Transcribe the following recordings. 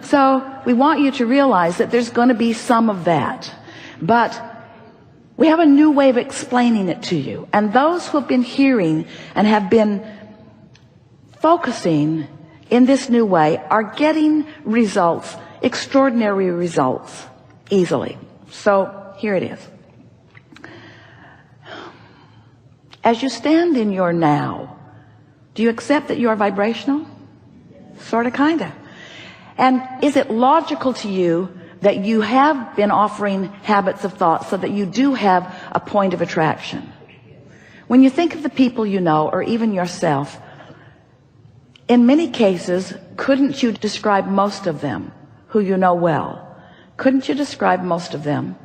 So we want you to realize that there's going to be some of that, but we have a new way of explaining it to you. And those who have been hearing and have been focusing in this new way are getting results, extraordinary results, easily. So here it is. As you stand in your now, do you accept that you are vibrational? Sort of, kind of. And is it logical to you that you have been offering habits of thought so that you do have a point of attraction? When you think of the people you know, or even yourself, in many cases, couldn't you describe most of them who you know well? Couldn't you describe most of them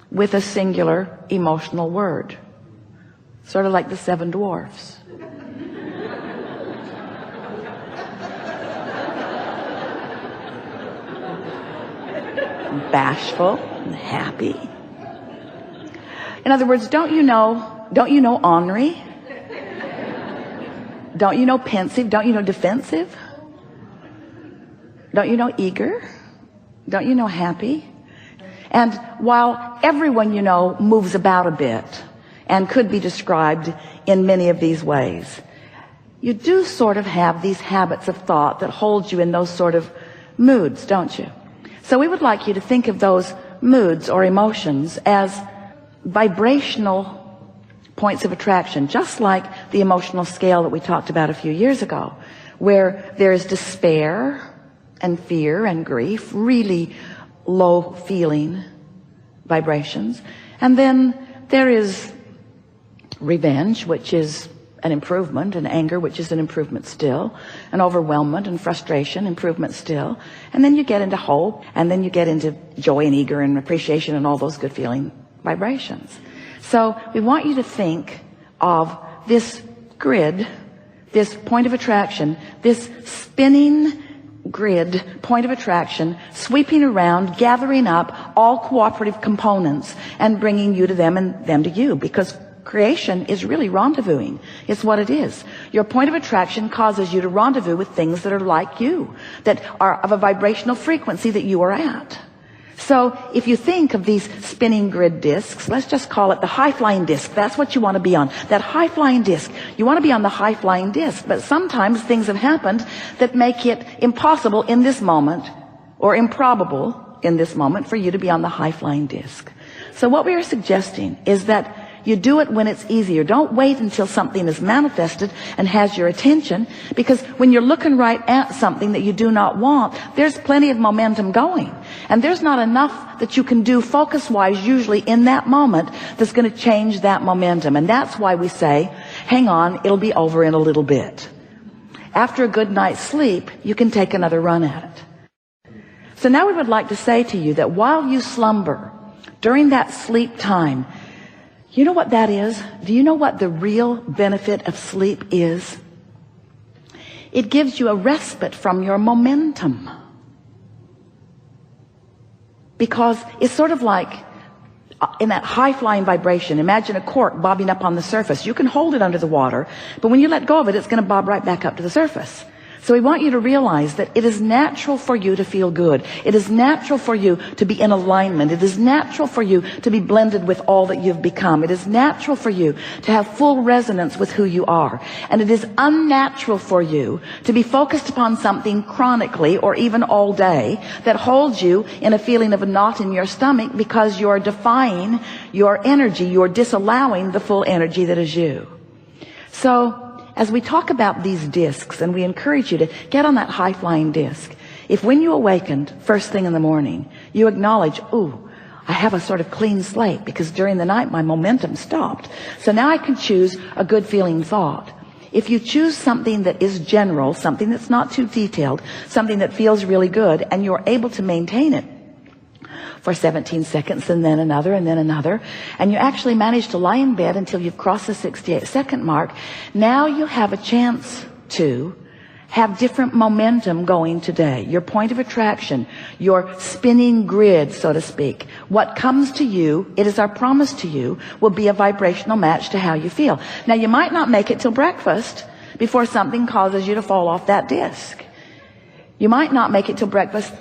with a singular emotional word? Sort of like the 7 dwarfs. Bashful and happy. In other words, don't you know ornery? Don't you know pensive? Don't you know defensive? Don't you know eager? Don't you know happy? And while everyone you know moves about a bit and could be described in many of these ways, you do sort of have these habits of thought that hold you in those sort of moods, don't you? So we would like you to think of those moods or emotions as vibrational points of attraction, just like the emotional scale that we talked about a few years ago, where there's despair and fear and grief, really low feeling vibrations. And then there is revenge, which is an improvement, and anger, which is an improvement still, and overwhelmment and frustration, improvement still. And then you get into hope, and then you get into joy and eager and appreciation and all those good feeling vibrations. So we want you to think of this grid, this point of attraction, this spinning grid point of attraction, sweeping around, gathering up all cooperative components and bringing you to them and them to you, because creation is really rendezvousing. It's what it is. Your point of attraction causes you to rendezvous with things that are like you, that are of a vibrational frequency that you are at. So if you think of these spinning grid discs, let's just call it the high-flying disc. That's what you want to be on, that high-flying disc. You want to be on the high-flying disc, but sometimes things have happened that make it impossible in this moment, or improbable in this moment, for you to be on the high-flying disc. So what we are suggesting is that you do it when it's easier. Don't wait until something is manifested and has your attention, because when you're looking right at something that you do not want, there's plenty of momentum going, and there's not enough that you can do focus-wise usually in that moment that's going to change that momentum. And that's why we say, hang on, it'll be over in a little bit. After a good night's sleep, you can take another run at it. So now we would like to say to you that while you slumber, during that sleep time, you know what that is? Do you know what the real benefit of sleep is? It gives you a respite from your momentum. Because it's sort of like in that high-flying vibration. Imagine a cork bobbing up on the surface. You can hold it under the water, but when you let go of it, it's going to bob right back up to the surface. So we want you to realize that it is natural for you to feel good. It is natural for you to be in alignment. It is natural for you to be blended with all that you've become. It is natural for you to have full resonance with who you are. And it is unnatural for you to be focused upon something chronically or even all day that holds you in a feeling of a knot in your stomach, because you're defying your energy. You're disallowing the full energy that is you. So as we talk about these discs, and we encourage you to get on that high-flying disc, if when you awakened first thing in the morning, you acknowledge, ooh, I have a sort of clean slate, because during the night my momentum stopped. So now I can choose a good feeling thought. If you choose something that is general, something that's not too detailed, something that feels really good, and you're able to maintain it for 17 seconds, and then another, and you actually manage to lie in bed until you've crossed the 68-second mark, now you have a chance to have different momentum going today. Your point of attraction, your spinning grid, so to speak. What comes to you, it is our promise to you, will be a vibrational match to how you feel. Now, you might not make it till breakfast before something causes you to fall off that disc. You might not make it till breakfast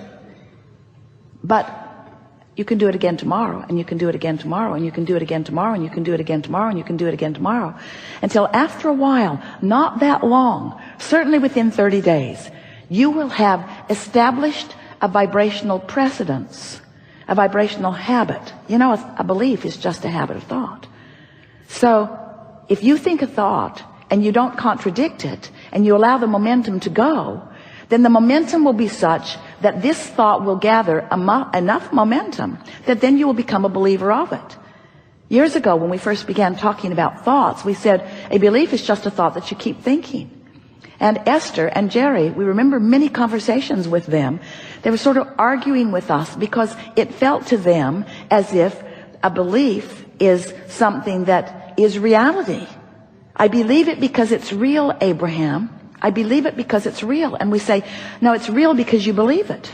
But you can do it again tomorrow, and you can do it again tomorrow, and you can do it again tomorrow, and you can do it again tomorrow, and you can do it again tomorrow. Until after a while, not that long, certainly within 30 days, you will have established a vibrational precedence, a vibrational habit. You know, a belief is just a habit of thought. So if you think a thought and you don't contradict it, and you allow the momentum to go, then the momentum will be such that this thought will gather enough momentum that then you will become a believer of it. Years ago, when we first began talking about thoughts, we said a belief is just a thought that you keep thinking. And Esther and Jerry, we remember many conversations with them. They were sort of arguing with us because it felt to them as if a belief is something that is reality. I believe it because it's real, Abraham. I believe it because it's real. And we say, no, it's real because you believe it.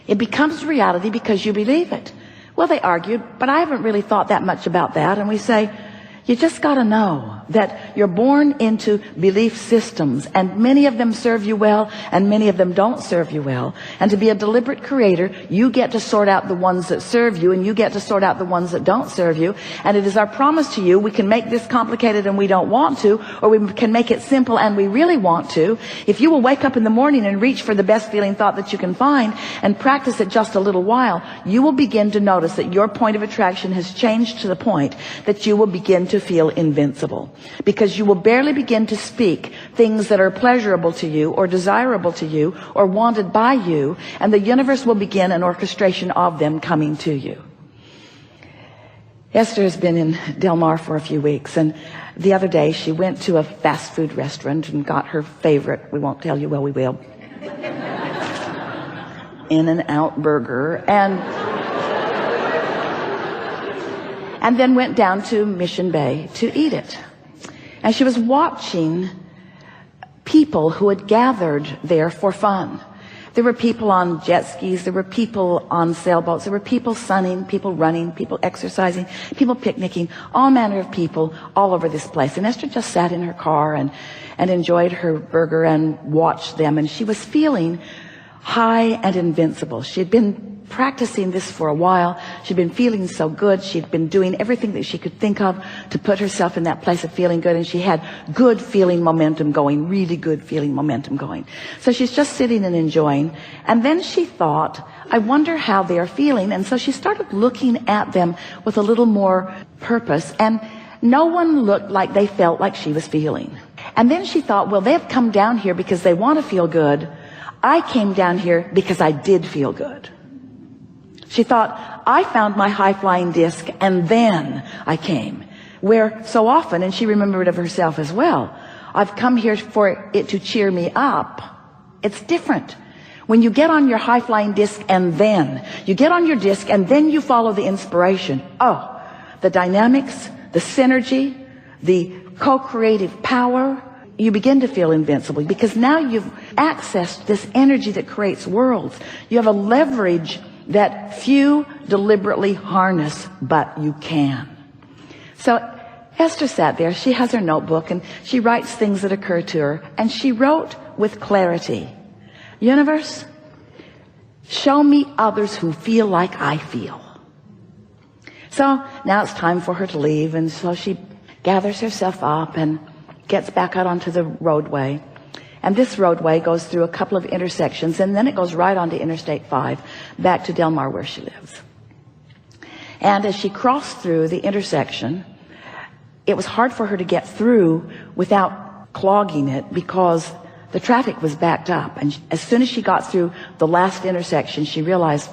It becomes reality because you believe it. Well, they argued, but I haven't really thought that much about that. And we say, you just got to know that you're born into belief systems, and many of them serve you well and many of them don't serve you well. And to be a deliberate creator, you get to sort out the ones that serve you, and you get to sort out the ones that don't serve you. And it is our promise to you, we can make this complicated and we don't want to, or we can make it simple and we really want to. If you will wake up in the morning and reach for the best feeling thought that you can find and practice it just a little while, you will begin to notice that your point of attraction has changed to the point that you will begin to feel invincible, because you will barely begin to speak things that are pleasurable to you or desirable to you or wanted by you, and the universe will begin an orchestration of them coming to you. Esther has been in Del Mar for a few weeks, and the other day she went to a fast food restaurant and got her favorite, we won't tell you, well, we will, In-N-Out burger, and then went down to Mission Bay to eat it. And she was watching people who had gathered there for fun. There were people on jet skis, there were people on sailboats, there were people sunning, people running, people exercising, people picnicking, all manner of people all over this place. And Esther just sat in her car and enjoyed her burger and watched them. And she was feeling high and invincible. She had been practicing this for a while. She'd been feeling so good. She'd been doing everything that she could think of to put herself in that place of feeling good. And she had good feeling momentum going, really good feeling momentum going. So she's just sitting and enjoying. And then she thought, I wonder how they're feeling. And so she started looking at them with a little more purpose. And no one looked like they felt like she was feeling. And then she thought, well, they've come down here because they want to feel good. I came down here because I did feel good. She thought, I found my high-flying disc and then I came. Where so often, and she remembered of herself as well, I've come here for it to cheer me up. It's different. When you get on your high-flying disc and then, you get on your disc and then you follow the inspiration. Oh, the dynamics, the synergy, the co-creative power, you begin to feel invincible because now you've accessed this energy that creates worlds. You have a leverage that few deliberately harness, but you can. So Esther sat there. She has her notebook and she writes things that occur to her, and she wrote with clarity, universe, show me others who feel like I feel. So now it's time for her to leave, and so she gathers herself up and gets back out onto the roadway. And this roadway goes through a couple of intersections, and then it goes right onto Interstate 5 back to Del Mar where she lives. And as she crossed through the intersection, it was hard for her to get through without clogging it because the traffic was backed up. And as soon as she got through the last intersection, she realized,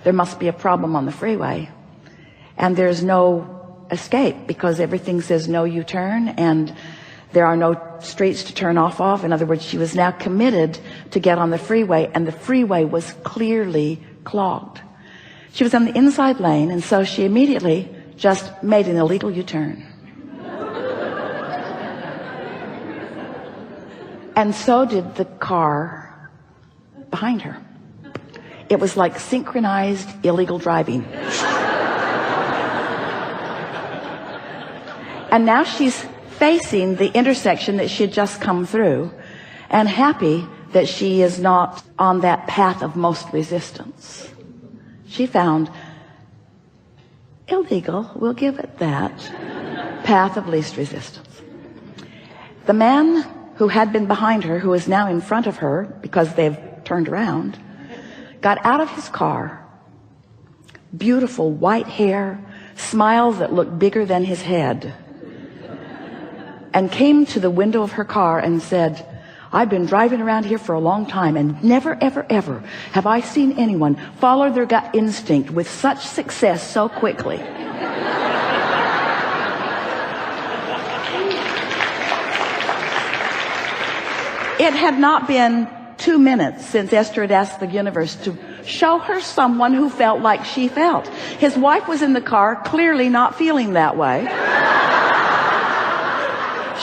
there must be a problem on the freeway. And there's no escape because everything says no U-turn, and there are no streets to turn off of. In other words, she was now committed to get on the freeway, and the freeway was clearly clogged. She was on the inside lane, and so she immediately just made an illegal U-turn. And so did the car behind her. It was like synchronized illegal driving. And now she's facing the intersection that she had just come through, and happy that she is not on that path of most resistance. She found illegal, we'll give it that, path of least resistance. The man who had been behind her, who is now in front of her because they've turned around, got out of his car, beautiful white hair, smiles that looked bigger than his head, and came to the window of her car and said, I've been driving around here for a long time, and never, ever, ever have I seen anyone follow their gut instinct with such success so quickly. It had not been 2 minutes since Esther had asked the universe to show her someone who felt like she felt. His wife was in the car, clearly not feeling that way.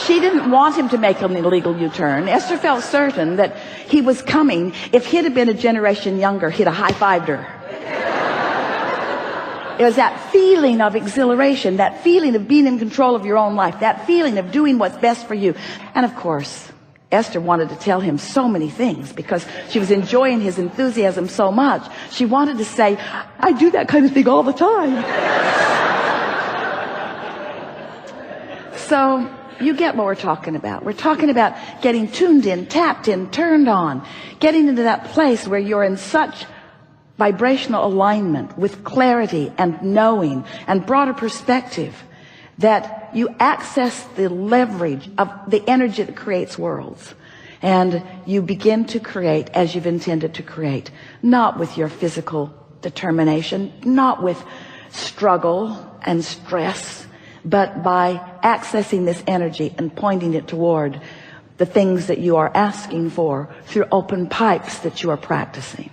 She didn't want him to make an illegal U-turn. Esther felt certain that he was coming. If he'd have been a generation younger, he'd have high-fived her. It was that feeling of exhilaration, that feeling of being in control of your own life, that feeling of doing what's best for you. And of course, Esther wanted to tell him so many things because she was enjoying his enthusiasm so much. She wanted to say, I do that kind of thing all the time. So you get what we're talking about. We're talking about getting tuned in, tapped in, turned on, getting into that place where you're in such vibrational alignment with clarity and knowing and broader perspective that you access the leverage of the energy that creates worlds, and you begin to create as you've intended to create, not with your physical determination, not with struggle and stress, but by accessing this energy and pointing it toward the things that you are asking for through open pipes that you are practicing.